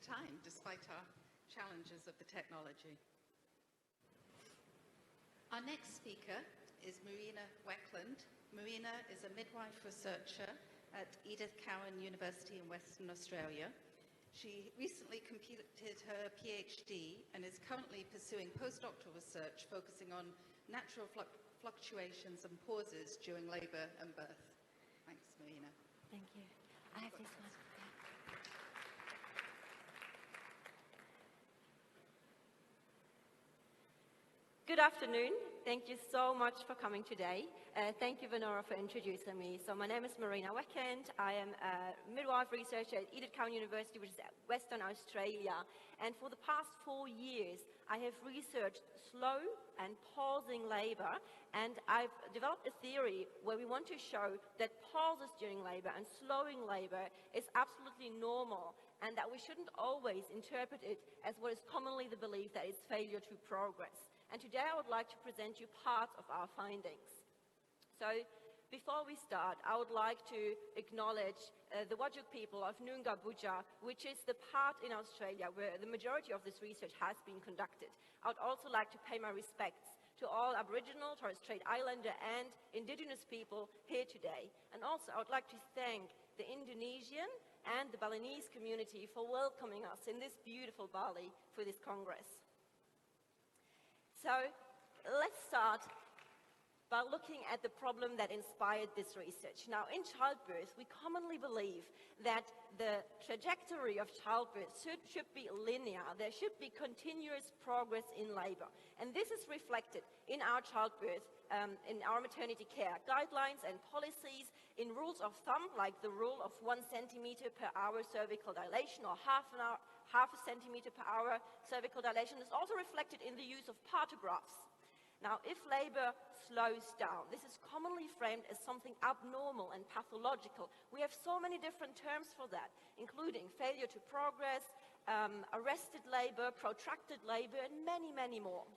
time, despite our challenges of the technology. Our next speaker is Marina Weckend. Marina is a midwife researcher at Edith Cowan University in Western Australia. She recently completed her PhD and is currently pursuing postdoctoral research focusing on natural fluctuations and pauses during labour and birth. Thanks, Marina. Thank you. I have this one. Good afternoon. Thank you so much for coming today. Thank you, Venora, for introducing me. So my name is Marina Weckend. I am a midwife researcher at Edith Cowan University, which is Western Australia. And for the past 4 years, I have researched slow and pausing labour. And I've developed a theory where we want to show that pauses during labour and slowing labour is absolutely normal, and that we shouldn't always interpret it as what is commonly the belief that it's failure to progress. And today I would like to present you part of our findings. So before we start, I would like to acknowledge the Whadjuk people of Noongar Boodja, which is the part in Australia where the majority of this research has been conducted. I would also like to pay my respects to all Aboriginal, Torres Strait Islander and Indigenous people here today. And also I would like to thank the Indonesian and the Balinese community for welcoming us in this beautiful Bali for this Congress. So let's start by looking at the problem that inspired this research. Now, in childbirth, we commonly believe that the trajectory of childbirth should be linear. There should be continuous progress in labour. And this is reflected in our childbirth, in our maternity care guidelines and policies, in rules of thumb, like the rule of 1 centimetre per hour cervical dilation, or half a centimetre per hour cervical dilation. Is also reflected in the use of partographs. Now, if labour slows down, this is commonly framed as something abnormal and pathological. We have so many different terms for that, including failure to progress, arrested labour, protracted labour, and many, many more.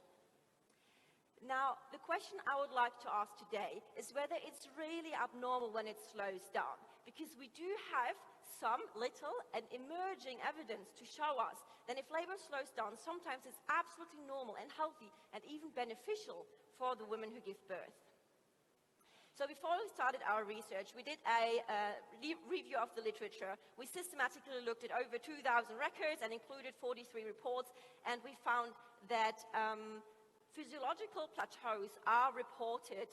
Now, the question I would like to ask today is whether it's really abnormal when it slows down, because we do have some little and emerging evidence to show us that if labour slows down, sometimes it's absolutely normal and healthy and even beneficial for the women who give birth. So before we started our research, we did a review of the literature. We systematically looked at over 2,000 records and included 43 reports, and we found that physiological plateaus are reported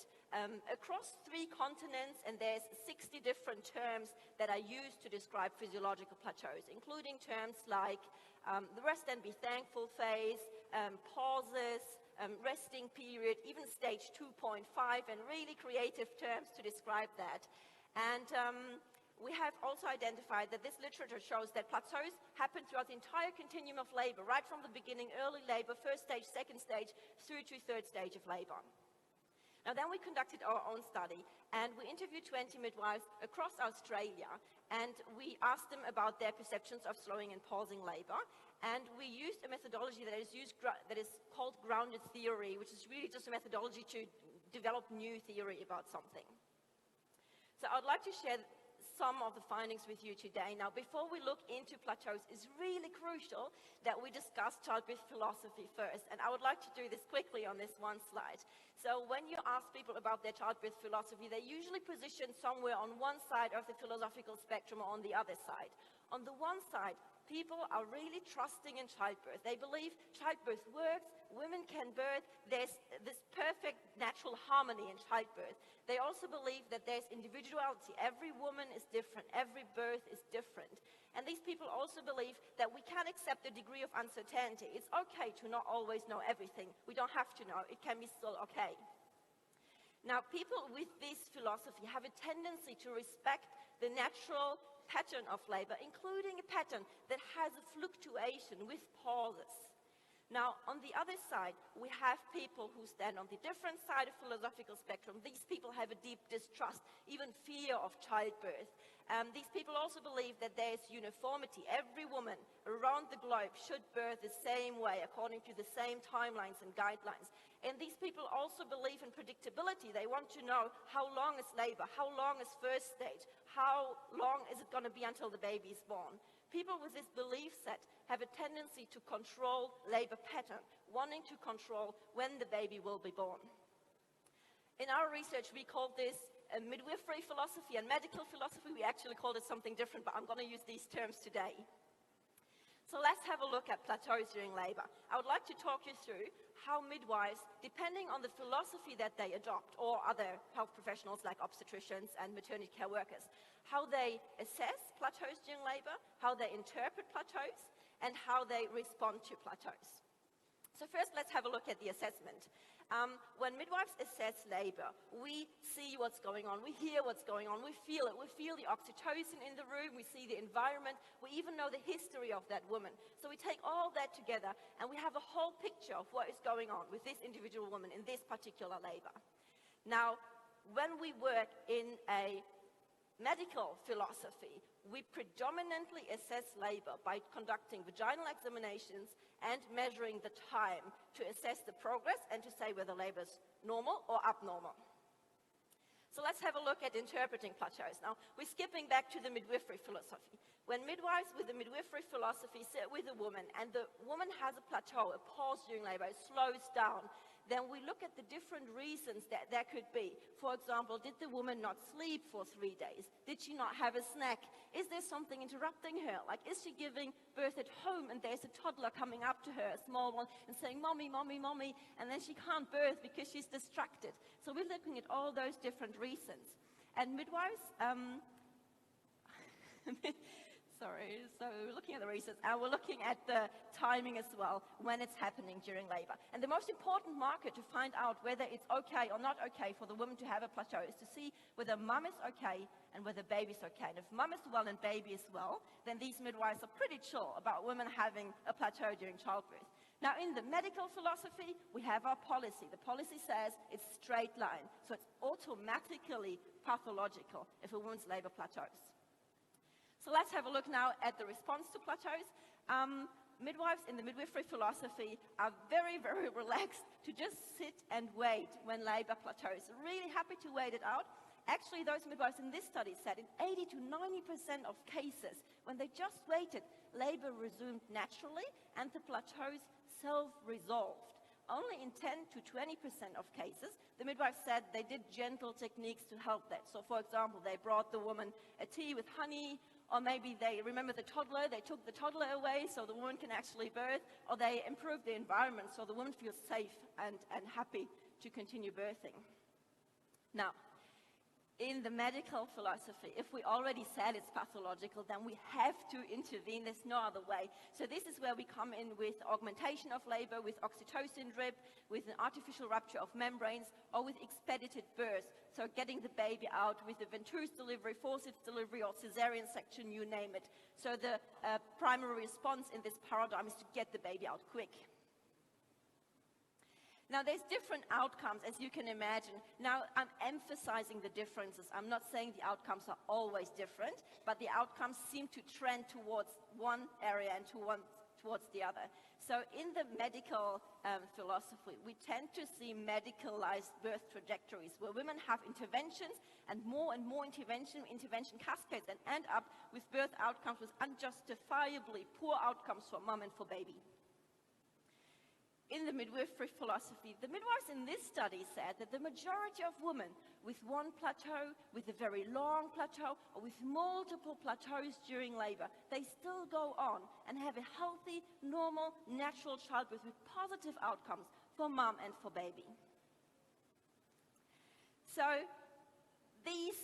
across 3 continents, and there's 60 different terms that are used to describe physiological plateaus, including terms like the rest and be thankful phase, pauses, resting period, even stage 2.5, and really creative terms to describe that. And we have also identified that this literature shows that plateaus happen throughout the entire continuum of labour, right from the beginning, early labour, first stage, second stage, through to third stage of labour. Now then we conducted our own study, and we interviewed 20 midwives across Australia, and we asked them about their perceptions of slowing and pausing labour, and we used a methodology that is called grounded theory, which is really just a methodology to develop new theory about something. So I'd like to share some of the findings with you today. Now, before we look into plateaus, it's really crucial that we discuss childbirth philosophy first, and I would like to do this quickly on this one slide. So when you ask people about their childbirth philosophy, they usually position somewhere on one side of the philosophical spectrum or on the other side. On the one side, people are really trusting in childbirth. They believe childbirth works, women can birth, there's this perfect natural harmony in childbirth. They also believe that there's individuality. Every woman is different, every birth is different. And these people also believe that we can accept a degree of uncertainty. It's okay to not always know everything. We don't have to know, it can be still okay. Now, people with this philosophy have a tendency to respect the natural pattern of labor, including a pattern that has a fluctuation with pauses. Now, on the other side, we have people who stand on the different side of philosophical spectrum. These people have a deep distrust, even fear of childbirth. These people also believe that there is uniformity. Every woman around the globe should birth the same way, according to the same timelines and guidelines. And these people also believe in predictability. They want to know how long is labor, how long is first stage, how long is it going to be until the baby is born. People with this belief set have a tendency to control labor pattern, wanting to control when the baby will be born. In our research, we called this a midwifery philosophy and medical philosophy. We actually called it something different, but I'm going to use these terms today. So let's have a look at plateaus during labor. I would like to talk you through how midwives, depending on the philosophy that they adopt, or other health professionals like obstetricians and maternity care workers, how they assess plateaus during labor, how they interpret plateaus, and how they respond to plateaus. So first, let's have a look at the assessment. When midwives assess labor, we see what's going on, we hear what's going on, we feel it. We feel the oxytocin in the room, we see the environment, we even know the history of that woman. So we take all that together and we have a whole picture of what is going on with this individual woman in this particular labor. Now, when we work in a medical philosophy, we predominantly assess labor by conducting vaginal examinations and measuring the time to assess the progress and to say whether labor is normal or abnormal. So let's have a look at interpreting plateaus. Now, we're skipping back to the midwifery philosophy. When midwives with the midwifery philosophy sit with a woman and the woman has a plateau, a pause during labor, it slows down, then we look at the different reasons that there could be. For example, did the woman not sleep for 3 days? Did she not have a snack? Is there something interrupting her? Like, is she giving birth at home and there's a toddler coming up to her, a small one, and saying, "Mommy, mommy, mommy," and then she can't birth because she's distracted. So we're looking at all those different reasons. And midwives, sorry, so we're looking at the reasons, and we're looking at the timing as well, when it's happening during labor. And the most important marker to find out whether it's okay or not okay for the woman to have a plateau is to see whether mum is okay and whether baby's okay. And if mum is well and baby is well, then these midwives are pretty chill about women having a plateau during childbirth. Now, in the medical philosophy, we have our policy. The policy says it's straight line, so it's automatically pathological if a woman's labor plateaus. So let's have a look now at the response to plateaus. Midwives in the midwifery philosophy are very, very relaxed to just sit and wait when labor plateaus. Really happy to wait it out. Actually, those midwives in this study said in 80 to 90% of cases, when they just waited, labor resumed naturally and the plateaus self-resolved. Only in 10 to 20% of cases, the midwife said they did gentle techniques to help that. So, for example, they brought the woman a tea with honey, or maybe they remember the toddler, they took the toddler away so the woman can actually birth, or they improved the environment so the woman feels safe and happy to continue birthing. Now, in the medical philosophy, if we already said it's pathological, then we have to intervene. There's no other way. So this is where we come in with augmentation of labor, with oxytocin drip, with an artificial rupture of membranes, or with expedited birth. So getting the baby out with a ventouse delivery, forceps delivery, or cesarean section, you name it. So the primary response in this paradigm is to get the baby out quick. Now, there's different outcomes, as you can imagine. Now, I'm emphasizing the differences. I'm not saying the outcomes are always different, but the outcomes seem to trend towards one area and towards the other. So in the medical philosophy, we tend to see medicalized birth trajectories, where women have interventions and more intervention cascades and end up with birth outcomes with unjustifiably poor outcomes for mom and for baby. In the midwifery philosophy, the midwives in this study said that the majority of women with one plateau, with a very long plateau, or with multiple plateaus during labor, they still go on and have a healthy, normal, natural childbirth with positive outcomes for mom and for baby. So these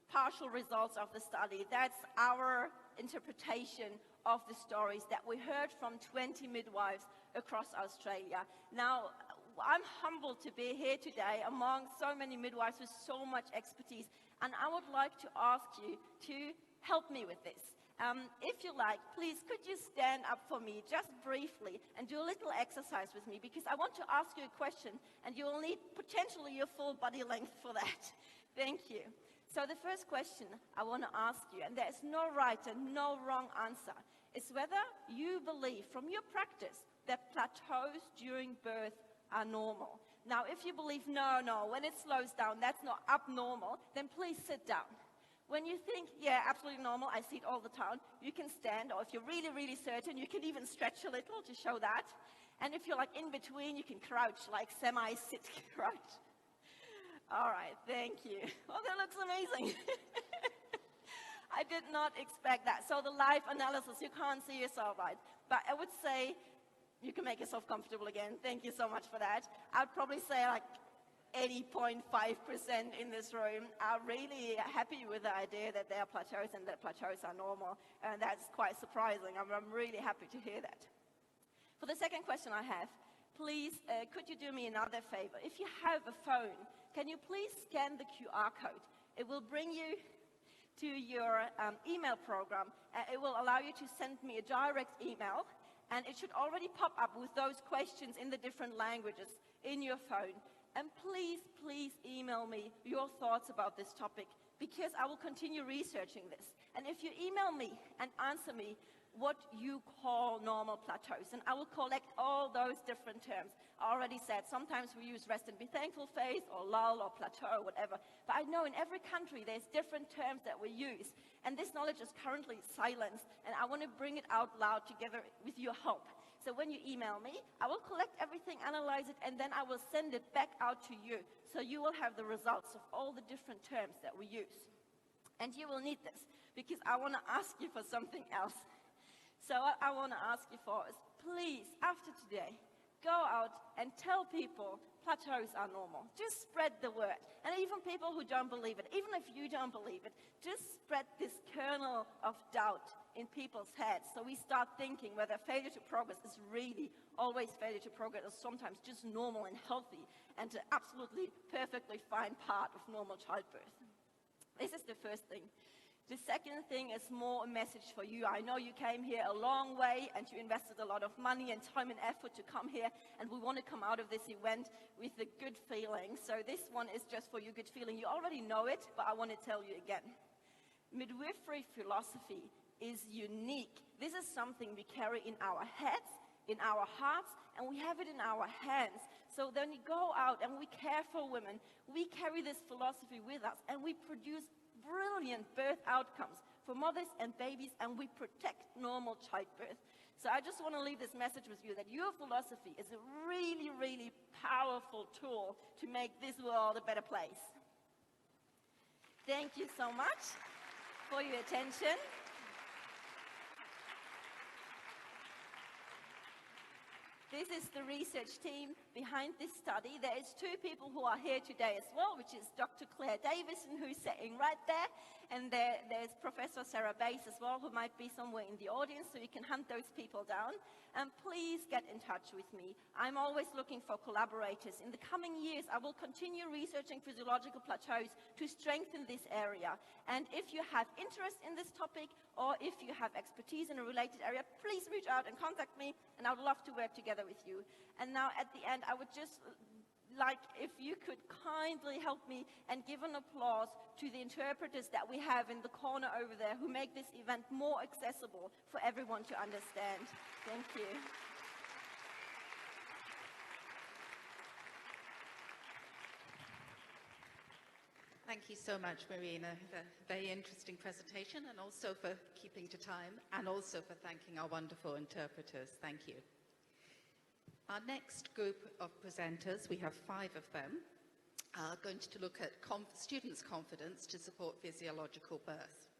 partial results of the study, that's our interpretation of the stories that we heard from 20 midwives across Australia. Now, I'm humbled to be here today among so many midwives with so much expertise, and I would like to ask you to help me with this. If you like, please, could you stand up for me just briefly and do a little exercise with me, because I want to ask you a question, and you will need potentially your full body length for that. Thank you. So the first question I want to ask you, and there's no right and no wrong answer, is whether you believe from your practice that plateaus during birth are normal. Now, if you believe, no, when it slows down, that's not abnormal, then please sit down. When you think, yeah, absolutely normal, I see it all the time, you can stand, or if you're really, really certain, you can even stretch a little to show that. And if you're like in between, you can crouch, like semi-sit crouch. All right, thank you. Oh, that looks amazing. I did not expect that. So the live analysis, you can't see yourself, right? But I would say you can make yourself comfortable again. Thank you so much for that. I'd probably say like 80.5% in this room are really happy with the idea that they are plateaus and that plateaus are normal. And that's quite surprising. I'm really happy to hear that. For the second question I have, please, could you do me another favor? If you have a phone, can you please scan the QR code? It will bring you to your email program. It will allow you to send me a direct email, and it should already pop up with those questions in the different languages in your phone. And please, please email me your thoughts about this topic, because I will continue researching this. And if you email me and answer me what you call normal plateaus, and I will collect all those different terms. I already said sometimes we use rest and be thankful phase, or lull, or plateau, or whatever. But I know in every country there's different terms that we use, and this knowledge is currently silenced, and I want to bring it out loud together with your help. So when you email me, I will collect everything, analyze it, and then I will send it back out to you. So you will have the results of all the different terms that we use. And you will need this, because I want to ask you for something else. So what I want to ask you for is, please, after today, go out and tell people plateaus are normal. Just spread the word. And even people who don't believe it, even if you don't believe it, just spread this kernel of doubt in people's heads. So we start thinking whether failure to progress is really always failure to progress, or sometimes just normal and healthy, and an absolutely perfectly fine part of normal childbirth. This is the first thing. The second thing is more a message for you. I know you came here a long way and you invested a lot of money and time and effort to come here, and we want to come out of this event with a good feeling. So this one is just for your good feeling. You already know it, but I want to tell you again. Midwifery philosophy is unique. This is something we carry in our heads, in our hearts, and we have it in our hands. So then we go out and we care for women. We carry this philosophy with us, and we produce brilliant birth outcomes for mothers and babies, and we protect normal childbirth. So I just want to leave this message with you that your philosophy is a really, really powerful tool to make this world a better place. Thank you so much for your attention. This is the research team behind this study. There is two people who are here today as well, which is Dr. Claire Davison, who's sitting right there, and there's Professor Sarah Bass as well, who might be somewhere in the audience, so you can hunt those people down. And please get in touch with me. I'm always looking for collaborators. In the coming years, I will continue researching physiological plateaus to strengthen this area. And if you have interest in this topic, or if you have expertise in a related area, please reach out and contact me, and I would love to work together with you. And now at the end, I would just like if you could kindly help me and give an applause to the interpreters that we have in the corner over there, who make this event more accessible for everyone to understand. Thank you. Thank you so much, Marina, for a very interesting presentation, and also for keeping to time, and also for thanking our wonderful interpreters. Thank you. Our next group of presenters, we have 5 of them, are going to look at students' confidence to support physiological birth.